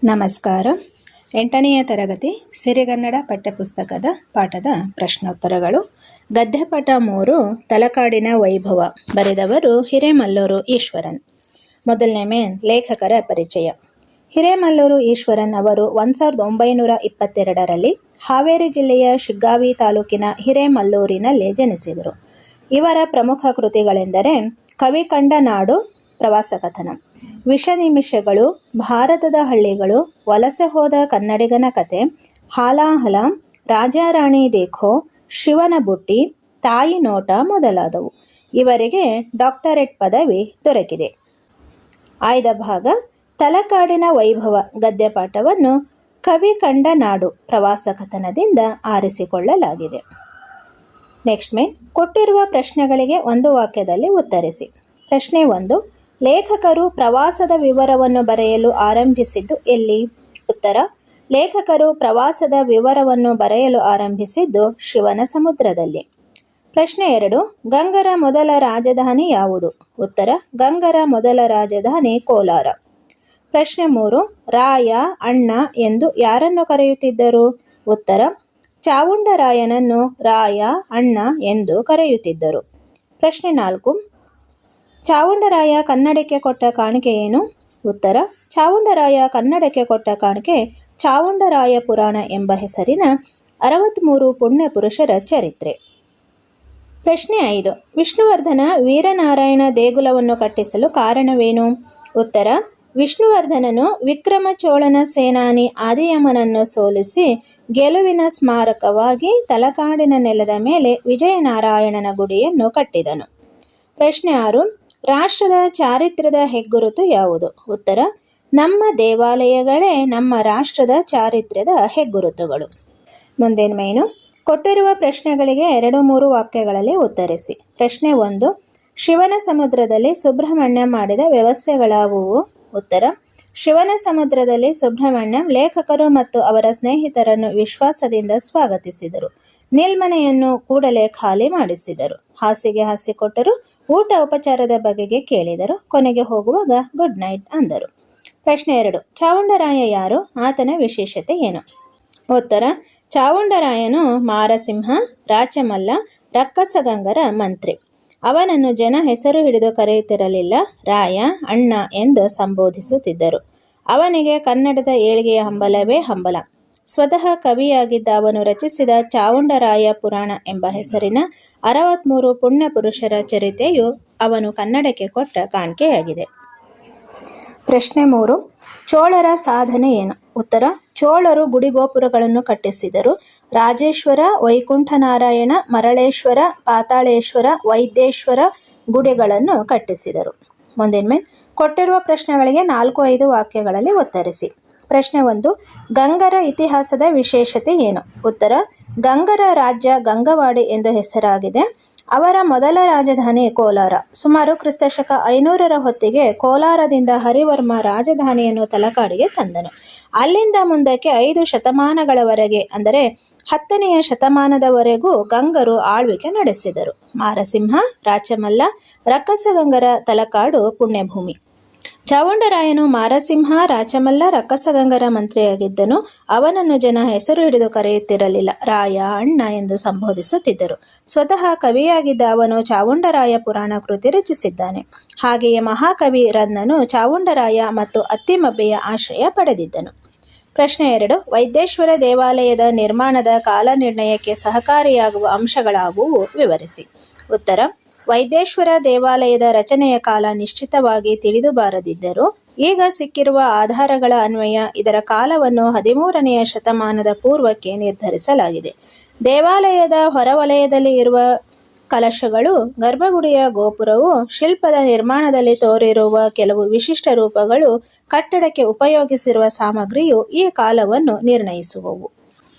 ನಮಸ್ಕಾರ. 8ನೆಯ ತರಗತಿ ಸಿರಿಗನ್ನಡ ಪಠ್ಯಪುಸ್ತಕದ ಪಾಠದ ಪ್ರಶ್ನೋತ್ತರಗಳು. ಗದ್ಯಪಾಠ 3 ತಲಕಾಡಿನ ವೈಭವ. ಬರೆದವರು ಹಿರೇಮಲ್ಲೂರು ಈಶ್ವರನ್. ಮೊದಲನೇ ಮೇನ್ ಲೇಖಕರ ಪರಿಚಯ. ಹಿರೇಮಲ್ಲೂರು ಈಶ್ವರನ್ ಅವರು 1922ರಲ್ಲಿ ಹಾವೇರಿ ಜಿಲ್ಲೆಯ ಶಿಗ್ಗಾವಿ ತಾಲೂಕಿನ ಹಿರೇಮಲ್ಲೂರಿನಲ್ಲಿ ಜನಿಸಿದರು. ಇವರ ಪ್ರಮುಖ ಕೃತಿಗಳೆಂದರೆ ಕವಿ ಕಂಡ ನಾಡು, ಪ್ರವಾಸ ಕಥನ, ವಿಷನಿಮಿಷಗಳು, ಭಾರತದ ಹಳ್ಳಿಗಳು, ವಲಸೆ ಹೋದ ಕನ್ನಡಿಗನ ಕತೆ, ಹಾಲಾಹಲ, ರಾಜಾರಾಣಿ ದೇಖೋ, ಶಿವನ ಬುಟ್ಟಿ, ತಾಯಿ ನೋಟ ಮೊದಲಾದವು. ಇವರಿಗೆ ಡಾಕ್ಟರೇಟ್ ಪದವಿ ದೊರಕಿದೆ. ಆಯ್ದ ಭಾಗ ತಲಕಾಡಿನ ವೈಭವ ಗದ್ಯಪಾಠವನ್ನು ಕವಿ ಕಂಡ ನಾಡು, ಪ್ರವಾಸ ಕಥನದಿಂದ ಆರಿಸಿಕೊಳ್ಳಲಾಗಿದೆ. ನೆಕ್ಸ್ಟ್ ಮೇನ್ ಕೊಟ್ಟಿರುವ ಪ್ರಶ್ನೆಗಳಿಗೆ ಒಂದು ವಾಕ್ಯದಲ್ಲಿ ಉತ್ತರಿಸಿ. ಪ್ರಶ್ನೆ 1. ಲೇಖಕರು ಪ್ರವಾಸದ ವಿವರವನ್ನು ಬರೆಯಲು ಆರಂಭಿಸಿದ್ದು ಎಲ್ಲಿ? ಉತ್ತರ: ಲೇಖಕರು ಪ್ರವಾಸದ ವಿವರವನ್ನು ಬರೆಯಲು ಆರಂಭಿಸಿದ್ದು ಶಿವನ ಸಮುದ್ರದಲ್ಲಿ. ಪ್ರಶ್ನೆ 2. ಗಂಗರ ಮೊದಲ ರಾಜಧಾನಿ ಯಾವುದು? ಉತ್ತರ: ಗಂಗರ ಮೊದಲ ರಾಜಧಾನಿ ಕೋಲಾರ. ಪ್ರಶ್ನೆ 3. ರಾಯ, ಅಣ್ಣ ಎಂದು ಯಾರನ್ನು ಕರೆಯುತ್ತಿದ್ದರು? ಉತ್ತರ: ಚಾವುಂಡರಾಯನನ್ನು ರಾಯ, ಅಣ್ಣ ಎಂದು ಕರೆಯುತ್ತಿದ್ದರು. ಪ್ರಶ್ನೆ 4. ಚಾವುಂಡರಾಯ ಕನ್ನಡಕ್ಕೆ ಕೊಟ್ಟ ಕಾಣಿಕೆ ಏನು? ಉತ್ತರ: ಚಾವುಂಡರಾಯ ಕನ್ನಡಕ್ಕೆ ಕೊಟ್ಟ ಕಾಣಿಕೆ ಚಾವುಂಡರಾಯ ಪುರಾಣ ಎಂಬ ಹೆಸರಿನ 63 ಪುಣ್ಯ ಪುರುಷರ ಚರಿತ್ರೆ. ಪ್ರಶ್ನೆ 5. ವಿಷ್ಣುವರ್ಧನ ವೀರನಾರಾಯಣ ದೇಗುಲವನ್ನು ಕಟ್ಟಿಸಲು ಕಾರಣವೇನು? ಉತ್ತರ: ವಿಷ್ಣುವರ್ಧನನು ವಿಕ್ರಮ ಚೋಳನ ಸೇನಾನಿ ಆದಿಯಮನನ್ನು ಸೋಲಿಸಿ ಗೆಲುವಿನ ಸ್ಮಾರಕವಾಗಿ ತಲಕಾಡಿನ ನೆಲದ ಮೇಲೆ ವಿಜಯನಾರಾಯಣನ ಗುಡಿಯನ್ನು ಕಟ್ಟಿದನು. ಪ್ರಶ್ನೆ 6. ರಾಷ್ಟ್ರದ ಚಾರಿತ್ರ್ಯದ ಹೆಗ್ಗುರುತು ಯಾವುದು? ಉತ್ತರ: ನಮ್ಮ ದೇವಾಲಯಗಳೇ ನಮ್ಮ ರಾಷ್ಟ್ರದ ಚಾರಿತ್ರ್ಯದ ಹೆಗ್ಗುರುತುಗಳು. ಮುಂದಿನ ಮೇನು ಕೊಟ್ಟಿರುವ ಪ್ರಶ್ನೆಗಳಿಗೆ 2-3 ವಾಕ್ಯಗಳಲ್ಲಿ ಉತ್ತರಿಸಿ. ಪ್ರಶ್ನೆ 1. ಶಿವನ ಸಮುದ್ರದಲ್ಲಿ ಸುಬ್ರಹ್ಮಣ್ಯ ಮಾಡಿದ ವ್ಯವಸ್ಥೆಗಳಾವುವು? ಉತ್ತರ: ಶಿವನ ಸಮುದ್ರದಲ್ಲಿ ಸುಬ್ರಹ್ಮಣ್ಯಂ ಲೇಖಕರು ಮತ್ತು ಅವರ ಸ್ನೇಹಿತರನ್ನು ವಿಶ್ವಾಸದಿಂದ ಸ್ವಾಗತಿಸಿದರು. ನಿಲ್ಮನೆಯನ್ನು ಕೂಡಲೇ ಖಾಲಿ ಮಾಡಿಸಿದರು. ಹಾಸಿಗೆ ಹಾಸಿಕೊಟ್ಟರು. ಊಟ ಉಪಚಾರದ ಬಗೆಗೆ ಕೇಳಿದರು. ಕೊನೆಗೆ ಹೋಗುವಾಗ ಗುಡ್ ನೈಟ್ ಅಂದರು. ಪ್ರಶ್ನೆ 2. ಚಾವುಂಡರಾಯ ಯಾರು? ಆತನ ವಿಶೇಷತೆ ಏನು? ಉತ್ತರ: ಚಾವುಂಡರಾಯನು ಮಾರಸಿಂಹ, ರಾಚಮಲ್ಲ, ರಕ್ಕಸಗಂಗರ ಮಂತ್ರಿ. ಅವನನ್ನು ಜನ ಹೆಸರು ಹಿಡಿದು ಕರೆಯುತ್ತಿರಲಿಲ್ಲ, ರಾಯ, ಅಣ್ಣ ಎಂದು ಸಂಬೋಧಿಸುತ್ತಿದ್ದರು. ಅವನಿಗೆ ಕನ್ನಡದ ಏಳಿಗೆಯ ಹಂಬಲವೇ ಹಂಬಲ. ಸ್ವತಃ ಕವಿಯಾಗಿದ್ದ ಅವನು ರಚಿಸಿದ ಚಾವುಂಡರಾಯ ಪುರಾಣ ಎಂಬ ಹೆಸರಿನ 63 ಪುಣ್ಯ ಪುರುಷರ ಚರಿತೆಯು ಅವನು ಕನ್ನಡಕ್ಕೆ ಕೊಟ್ಟ ಕಾಣಿಕೆಯಾಗಿದೆ. ಪ್ರಶ್ನೆ 3. ಚೋಳರ ಸಾಧನೆ ಏನು? ಉತ್ತರ: ಚೋಳರು ಗುಡಿಗೋಪುರಗಳನ್ನು ಕಟ್ಟಿಸಿದರು. ರಾಜೇಶ್ವರ, ವೈಕುಂಠನಾರಾಯಣ, ಮರಳೇಶ್ವರ, ಪಾತಾಳೇಶ್ವರ, ವೈದ್ಯೇಶ್ವರ ಗುಡಿಗಳನ್ನು ಕಟ್ಟಿಸಿದರು. ಮುಂದಿನ ಮೇಲೆ ಕೊಟ್ಟಿರುವ ಪ್ರಶ್ನೆಗಳಿಗೆ 4-5 ವಾಕ್ಯಗಳಲ್ಲಿ ಉತ್ತರಿಸಿ. ಪ್ರಶ್ನೆ 1. ಗಂಗರ ಇತಿಹಾಸದ ವಿಶೇಷತೆ ಏನು? ಉತ್ತರ: ಗಂಗರ ರಾಜ್ಯ ಗಂಗವಾಡಿ ಎಂದು ಹೆಸರಾಗಿದೆ. ಅವರ ಮೊದಲ ರಾಜಧಾನಿ ಕೋಲಾರ. ಸುಮಾರು ಕ್ರಿಸ್ತಶಕ 500ರ ಹೊತ್ತಿಗೆ ಕೋಲಾರದಿಂದ ಹರಿವರ್ಮ ರಾಜಧಾನಿಯನ್ನು ತಲಕಾಡಿಗೆ ತಂದನು. ಅಲ್ಲಿಂದ ಮುಂದಕ್ಕೆ 5 ಶತಮಾನಗಳವರೆಗೆ ಅಂದರೆ 10ನೆಯ ಶತಮಾನದವರೆಗೂ ಗಂಗರು ಆಳ್ವಿಕೆ ನಡೆಸಿದರು. ಮಾರಸಿಂಹ, ರಾಚಮಲ್ಲ, ರಕ್ಕಸಗಂಗರ ತಲಕಾಡು ಪುಣ್ಯಭೂಮಿ. ಚಾವುಂಡರಾಯನು ಮಾರಸಿಂಹ, ರಾಚಮಲ್ಲ, ರಕ್ಕಸಗಂಗರ ಮಂತ್ರಿಯಾಗಿದ್ದನು. ಅವನನ್ನು ಜನ ಹೆಸರು ಹಿಡಿದು ಕರೆಯುತ್ತಿರಲಿಲ್ಲ, ರಾಯ, ಅಣ್ಣ ಎಂದು ಸಂಬೋಧಿಸುತ್ತಿದ್ದರು. ಸ್ವತಃ ಕವಿಯಾಗಿದ್ದ ಅವನು ಚಾವುಂಡರಾಯ ಪುರಾಣ ಕೃತಿ ರಚಿಸಿದ್ದಾನೆ. ಹಾಗೆಯೇ ಮಹಾಕವಿ ರನ್ನನು ಚಾವುಂಡರಾಯ ಮತ್ತು ಅತ್ತಿಮಬ್ಬೆಯ ಆಶ್ರಯ ಪಡೆದಿದ್ದನು. ಪ್ರಶ್ನೆ 2. ವೈದ್ಯೇಶ್ವರ ದೇವಾಲಯದ ನಿರ್ಮಾಣದ ಕಾಲ ನಿರ್ಣಯಕ್ಕೆ ಸಹಕಾರಿಯಾಗುವ ಅಂಶಗಳಾವುವು? ವಿವರಿಸಿ. ಉತ್ತರ: ವೈದ್ಯೇಶ್ವರ ದೇವಾಲಯದ ರಚನೆಯ ಕಾಲ ನಿಶ್ಚಿತವಾಗಿ ತಿಳಿದು ಬಾರದಿದ್ದರೂ ಈಗ ಸಿಕ್ಕಿರುವ ಆಧಾರಗಳ ಅನ್ವಯ ಇದರ ಕಾಲವನ್ನು 13ನೆಯ ಶತಮಾನದ ಪೂರ್ವಕ್ಕೆ ನಿರ್ಧರಿಸಲಾಗಿದೆ. ದೇವಾಲಯದ ಹೊರವಲಯದಲ್ಲಿ ಇರುವ ಕಲಶಗಳು, ಗರ್ಭಗುಡಿಯ ಗೋಪುರವು, ಶಿಲ್ಪದ ನಿರ್ಮಾಣದಲ್ಲಿ ತೋರಿರುವ ಕೆಲವು ವಿಶಿಷ್ಟ ರೂಪಗಳು, ಕಟ್ಟಡಕ್ಕೆ ಉಪಯೋಗಿಸಿರುವ ಸಾಮಗ್ರಿಯು ಈ ಕಾಲವನ್ನು ನಿರ್ಣಯಿಸುವವು.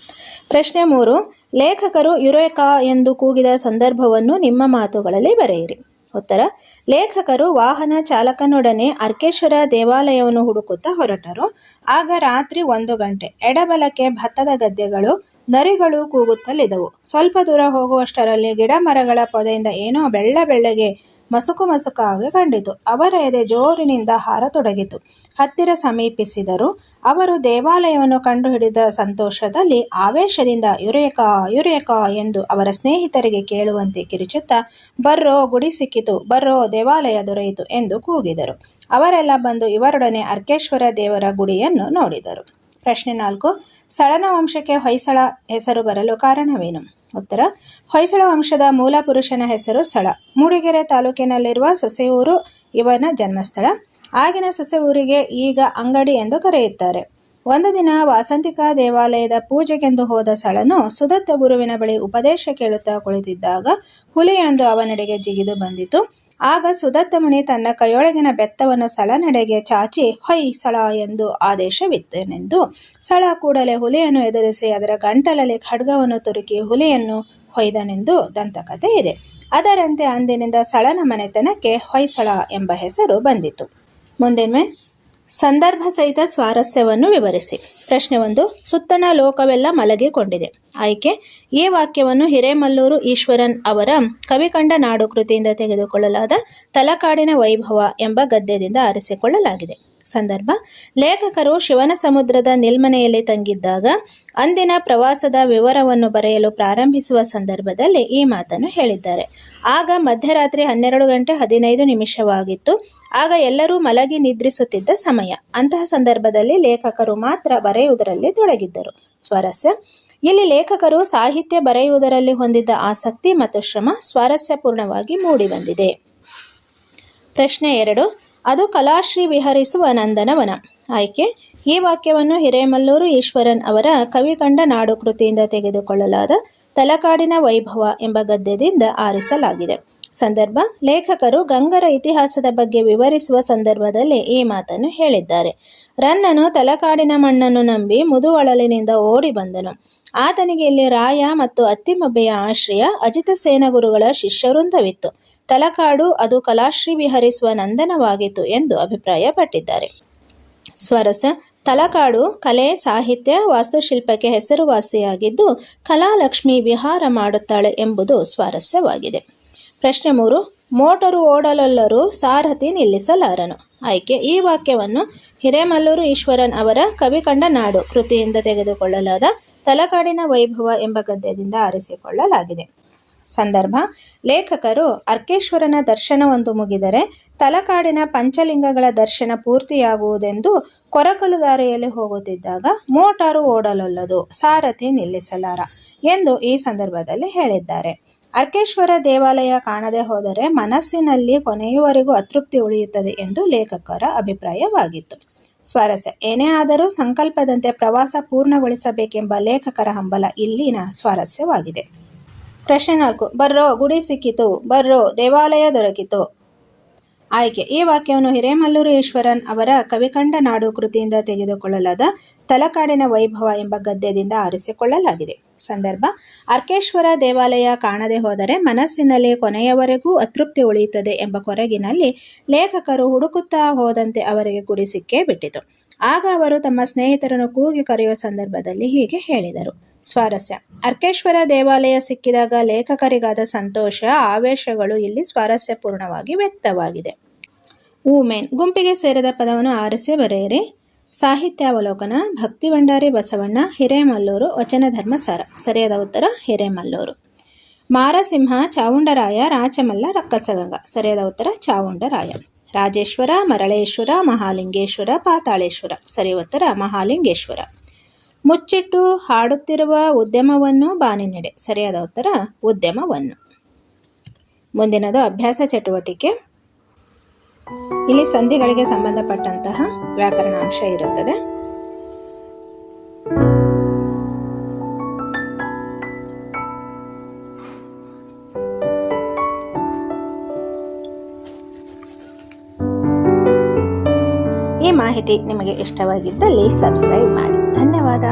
ಪ್ರಶ್ನೆ 3. ಲೇಖಕರು ಯುರೇಕಾ ಎಂದು ಕೂಗಿದ ಸಂದರ್ಭವನ್ನು ನಿಮ್ಮ ಮಾತುಗಳಲ್ಲಿ ಬರೆಯಿರಿ. ಉತ್ತರ: ಲೇಖಕರು ವಾಹನ ಚಾಲಕನೊಡನೆ ಅರ್ಕೇಶ್ವರ ದೇವಾಲಯವನ್ನು ಹುಡುಕುತ್ತಾ ಹೊರಟರು. ಆಗ ರಾತ್ರಿ 1 ಗಂಟೆ. ಎಡಬಲಕ್ಕೆ ಭತ್ತದ ಗದ್ದೆಗಳು, ನರಿಗಳು ಕೂಗುತ್ತಲಿದ್ದವು. ಸ್ವಲ್ಪ ದೂರ ಹೋಗುವಷ್ಟರಲ್ಲಿ ಗಿಡ ಮರಗಳ ಪೊದೆಯಿಂದ ಏನೋ ಬೆಳ್ಳಗೆ ಮಸುಕಾಗಿ ಕಂಡಿತು. ಅವರ ಎದೆ ಜೋರಿನಿಂದ ಹಾರತೊಡಗಿತು. ಹತ್ತಿರ ಸಮೀಪಿಸಿದರು. ಅವರು ದೇವಾಲಯವನ್ನು ಕಂಡುಹಿಡಿದ ಸಂತೋಷದಲ್ಲಿ ಆವೇಶದಿಂದ ಯುರೇಕಾ ಯುರೇಕಾ ಎಂದು ಅವರ ಸ್ನೇಹಿತರಿಗೆ ಕೇಳುವಂತೆ ಕಿರುಚುತ್ತಾ, ಬರ್ರೋ, ಗುಡಿ ಸಿಕ್ಕಿತು, ಬರ್ರೋ, ದೇವಾಲಯ ದೊರೆಯಿತು ಎಂದು ಕೂಗಿದರು. ಅವರೆಲ್ಲ ಬಂದು ಇವರೊಡನೆ ಅರ್ಕೇಶ್ವರ ದೇವರ ಗುಡಿಯನ್ನು ನೋಡಿದರು. ಪ್ರಶ್ನೆ 4. ಸಳನ ವಂಶಕ್ಕೆ ಹೊಯ್ಸಳ ಹೆಸರು ಬರಲು ಕಾರಣವೇನು? ಉತ್ತರ: ಹೊಯ್ಸಳ ವಂಶದ ಮೂಲ ಪುರುಷನ ಹೆಸರು ಸಳ. ಮೂಡಿಗೆರೆ ತಾಲೂಕಿನಲ್ಲಿರುವ ಸೊಸೆಯೂರು ಇವನ ಜನ್ಮಸ್ಥಳ. ಆಗಿನ ಸೊಸೆಯೂರಿಗೆ ಈಗ ಅಂಗಡಿ ಎಂದು ಕರೆಯುತ್ತಾರೆ. ಒಂದು ದಿನ ವಾಸಂತಿಕಾ ದೇವಾಲಯದ ಪೂಜೆಗೆಂದು ಹೋದ ಸಳನು ಸುದತ್ತ ಗುರುವಿನ ಬಳಿ ಉಪದೇಶ ಕೇಳುತ್ತಾ ಕುಳಿತಿದ್ದಾಗ ಹುಲಿಯೊಂದು ಅವನೆಡೆಗೆ ಜಿಗಿದು ಬಂದಿತು. ಆಗ ಸುದತ್ತ ಮುನಿ ತನ್ನ ಕೈಯೊಳಗಿನ ಬೆತ್ತವನ್ನು ಸಳನೆಡೆಗೆ ಚಾಚಿ ಹೊಯ್ ಸಳ ಎಂದು ಆದೇಶವಿತ್ತನೆಂದು ಸಳ ಕೂಡಲೇ ಹುಲಿಯನ್ನು ಎದುರಿಸಿ ಅದರ ಗಂಟಲಲ್ಲಿ ಖಡ್ಗವನ್ನು ತುರುಕಿ ಹುಲಿಯನ್ನು ಹೊಯ್ದನೆಂದು ದಂತಕಥೆ ಇದೆ. ಅದರಂತೆ ಅಂದಿನಿಂದ ಸಳನ ಮನೆತನಕ್ಕೆ ಹೊಯ್ಸಳ ಎಂಬ ಹೆಸರು ಬಂದಿತು. ಮುಂದಿನ ಸಂದರ್ಭ ಸಹಿತ ಸ್ವಾರಸ್ಯವನ್ನು ವಿವರಿಸಿ. ಪ್ರಶ್ನೆ 1. ಸುತ್ತಣ ಲೋಕವೆಲ್ಲ ಮಲಗಿಕೊಂಡಿದೆ. ಆಯ್ಕೆ: ಈ ವಾಕ್ಯವನ್ನು ಹಿರೇಮಲ್ಲೂರು ಈಶ್ವರನ್ ಅವರ ಕವಿಕಂಡ ನಾಡು ಕೃತಿಯಿಂದ ತೆಗೆದುಕೊಳ್ಳಲಾದ ತಲಕಾಡಿನ ವೈಭವ ಎಂಬ ಗದ್ಯದಿಂದ ಆರಿಸಿಕೊಳ್ಳಲಾಗಿದೆ. ಸಂದರ್ಭ: ಲೇಖಕರು ಶಿವನ ಸಮುದ್ರದ ನಿಲ್ಮನೆಯಲ್ಲಿ ತಂಗಿದ್ದಾಗ ಅಂದಿನ ಪ್ರವಾಸದ ವಿವರವನ್ನು ಬರೆಯಲು ಪ್ರಾರಂಭಿಸುವ ಸಂದರ್ಭದಲ್ಲಿ ಈ ಮಾತನ್ನು ಹೇಳಿದ್ದಾರೆ. ಆಗ ಮಧ್ಯರಾತ್ರಿ 12:15 ಆಗ ಎಲ್ಲರೂ ಮಲಗಿ ನಿದ್ರಿಸುತ್ತಿದ್ದ ಸಮಯ. ಅಂತಹ ಸಂದರ್ಭದಲ್ಲಿ ಲೇಖಕರು ಮಾತ್ರ ಬರೆಯುವುದರಲ್ಲಿ ತೊಡಗಿದ್ದರು. ಸ್ವಾರಸ್ಯ: ಇಲ್ಲಿ ಲೇಖಕರು ಸಾಹಿತ್ಯ ಬರೆಯುವುದರಲ್ಲಿ ಹೊಂದಿದ್ದ ಆಸಕ್ತಿ ಮತ್ತು ಶ್ರಮ ಸ್ವಾರಸ್ಯಪೂರ್ಣವಾಗಿ ಮೂಡಿಬಂದಿದೆ. ಪ್ರಶ್ನೆ 2. ಅದು ಕಲಾಶ್ರೀ ವಿಹರಿಸುವ ನಂದನವನ. ಆಯ್ಕೆ: ಈ ವಾಕ್ಯವನ್ನು ಹಿರೇಮಲ್ಲೂರು ಈಶ್ವರನ್ ಅವರ ಕವಿಕಂಡ ನಾಡು ಕೃತಿಯಿಂದ ತೆಗೆದುಕೊಳ್ಳಲಾದ ತಲಕಾಡಿನ ವೈಭವ ಎಂಬ ಗದ್ಯದಿಂದ ಆರಿಸಲಾಗಿದೆ. ಸಂದರ್ಭ: ಲೇಖಕರು ಗಂಗರ ಇತಿಹಾಸದ ಬಗ್ಗೆ ವಿವರಿಸುವ ಸಂದರ್ಭದಲ್ಲಿ ಈ ಮಾತನ್ನು ಹೇಳಿದ್ದಾರೆ. ರನ್ನನು ತಲಕಾಡಿನ ಮಣ್ಣನ್ನು ನಂಬಿ ಮುದುವಳಲಿನಿಂದ ಓಡಿ ಬಂದನು. ಆತನಿಗೆ ಇಲ್ಲಿ ರಾಯ ಮತ್ತು ಅತ್ತಿಮಬ್ಬೆಯ ಆಶ್ರಯ, ಅಜಿತಸೇನ ಗುರುಗಳ ಶಿಷ್ಯವೃಂದವಿತ್ತು. ತಲಕಾಡು ಅದು ಕಲಾಶ್ರೀ ವಿಹರಿಸುವ ನಂದನವಾಗಿತ್ತು ಎಂದು ಅಭಿಪ್ರಾಯಪಟ್ಟಿದ್ದಾರೆ. ಸ್ವಾರಸ್ಯ: ತಲಕಾಡು ಕಲೆ, ಸಾಹಿತ್ಯ, ವಾಸ್ತುಶಿಲ್ಪಕ್ಕೆ ಹೆಸರುವಾಸಿಯಾಗಿದ್ದು ಕಲಾಲಕ್ಷ್ಮಿ ವಿಹಾರ ಮಾಡುತ್ತಾಳೆ ಎಂಬುದು ಸ್ವಾರಸ್ಯವಾಗಿದೆ. ಪ್ರಶ್ನೆ 3. ಮೋಟರು ಓಡಲೊಲ್ಲರು, ಸಾರಥಿ ನಿಲ್ಲಿಸಲಾರನು. ಆಯ್ಕೆ: ಈ ವಾಕ್ಯವನ್ನು ಹಿರೇಮಲ್ಲೂರು ಈಶ್ವರನ್ ಅವರ ಕವಿಕಂಡ ನಾಡು ಕೃತಿಯಿಂದ ತೆಗೆದುಕೊಳ್ಳಲಾದ ತಲಕಾಡಿನ ವೈಭವ ಎಂಬ ಗದ್ಯದಿಂದ ಆರಿಸಿಕೊಳ್ಳಲಾಗಿದೆ. ಸಂದರ್ಭ: ಲೇಖಕರು ಅರ್ಕೇಶ್ವರನ ದರ್ಶನವೊಂದು ಮುಗಿದರೆ ತಲಕಾಡಿನ ಪಂಚಲಿಂಗಗಳ ದರ್ಶನ ಪೂರ್ತಿಯಾಗುವುದೆಂದು ಕೊರಕಲು ದಾರಿಯಲ್ಲಿ ಹೋಗುತ್ತಿದ್ದಾಗ ಮೋಟಾರು ಓಡಲೊಲ್ಲದು, ಸಾರಥಿ ನಿಲ್ಲಿಸಲಾರ ಎಂದು ಈ ಸಂದರ್ಭದಲ್ಲಿ ಹೇಳಿದ್ದಾರೆ. ಅರ್ಕೇಶ್ವರ ದೇವಾಲಯ ಕಾಣದೆ ಹೋದರೆ ಮನಸ್ಸಿನಲ್ಲಿ ಕೊನೆಯವರೆಗೂ ಅತೃಪ್ತಿ ಉಳಿಯುತ್ತದೆ ಎಂದು ಲೇಖಕರ ಅಭಿಪ್ರಾಯವಾಗಿತ್ತು. ಸ್ವಾರಸ್ಯ: ಏನೇ ಆದರೂ ಸಂಕಲ್ಪದಂತೆ ಪ್ರವಾಸ ಪೂರ್ಣಗೊಳಿಸಬೇಕೆಂಬ ಲೇಖಕರ ಹಂಬಲ ಇಲ್ಲಿನ ಸ್ವಾರಸ್ಯವಾಗಿದೆ. ಪ್ರಶ್ನೆ 4. ಬರ್ರೋ, ಗುಡಿ ಸಿಕ್ಕಿತು, ಬರ್ರೋ, ದೇವಾಲಯ ದೊರಕಿತು. ಆಯ್ಕೆ: ಈ ವಾಕ್ಯವನ್ನು ಹಿರೇಮಲ್ಲೂರು ಈಶ್ವರನ್ ಅವರ ಕವಿಕಂಡ ನಾಡು ಕೃತಿಯಿಂದ ತೆಗೆದುಕೊಳ್ಳಲಾದ ತಲಕಾಡಿನ ವೈಭವ ಎಂಬ ಗದ್ಯದಿಂದ ಆರಿಸಿಕೊಳ್ಳಲಾಗಿದೆ. ಸಂದರ್ಭ: ಅರ್ಕೇಶ್ವರ ದೇವಾಲಯ ಕಾಣದೆ ಹೋದರೆ ಮನಸ್ಸಿನಲ್ಲಿ ಕೊನೆಯವರೆಗೂ ಅತೃಪ್ತಿ ಉಳಿಯುತ್ತದೆ ಎಂಬ ಕೊರಗಿನಲ್ಲಿ ಲೇಖಕರು ಹುಡುಕುತ್ತಾ ಹೋದಂತೆ ಅವರಿಗೆ ಗುಡಿ ಸಿಕ್ಕೇ ಬಿಟ್ಟಿತು. ಆಗ ಅವರು ತಮ್ಮ ಸ್ನೇಹಿತರನ್ನು ಕೂಗಿ ಕರೆಯುವ ಸಂದರ್ಭದಲ್ಲಿ ಹೀಗೆ ಹೇಳಿದರು. ಸ್ವಾರಸ್ಯ: ಅರ್ಕೇಶ್ವರ ದೇವಾಲಯ ಸಿಕ್ಕಿದಾಗ ಲೇಖಕರಿಗಾದ ಸಂತೋಷ, ಆವೇಶಗಳು ಇಲ್ಲಿ ಸ್ವಾರಸ್ಯಪೂರ್ಣವಾಗಿ ವ್ಯಕ್ತವಾಗಿದೆ. ವುಮೆನ್ ಗುಂಪಿಗೆ ಸೇರಿದ ಪದವನ್ನು ಆರಿಸಿ ಬರೆಯಿರಿ. ಸಾಹಿತ್ಯಾವಲೋಕನ: ಭಕ್ತಿ ಭಂಡಾರಿ ಬಸವಣ್ಣ, ಹಿರೇಮಲ್ಲೂರು, ವಚನ ಧರ್ಮಸಾರ. ಸರಿಯಾದ ಉತ್ತರ ಹಿರೇಮಲ್ಲೂರು. ಮಾರಸಿಂಹ, ಚಾವುಂಡರಾಯ, ರಾಚಮಲ್ಲ, ರಕ್ಕಸಗಂಗ. ಸರಿಯಾದ ಉತ್ತರ ಚಾವುಂಡರಾಯ. ರಾಜೇಶ್ವರ, ಮರಳೇಶ್ವರ, ಮಹಾಲಿಂಗೇಶ್ವರ, ಪಾತಾಳೇಶ್ವರ. ಸರಿ ಉತ್ತರ ಮಹಾಲಿಂಗೇಶ್ವರ. ಮುಚ್ಚಿಟ್ಟು ಹಾಡುತ್ತಿರುವ ಉದ್ಯಮವನ್ನು ಬಾನಿನೆಡೆ. ಸರಿಯಾದ ಉತ್ತರ ಉದ್ಯಮವನ್ನು. ಮುಂದಿನದು ಅಭ್ಯಾಸ ಚಟುವಟಿಕೆ. ಇಲ್ಲಿ ಸಂಧಿಗಳಿಗೆ ಸಂಬಂಧಪಟ್ಟಂತಹ ವ್ಯಾಕರಣಾಂಶ ಇರುತ್ತದೆ. ಈ ಮಾಹಿತಿ ನಿಮಗೆ ಇಷ್ಟವಾಗಿದ್ದಲ್ಲಿ ಸಬ್ಸ್ಕ್ರೈಬ್ ಮಾಡಿ. ಧನ್ಯವಾದ.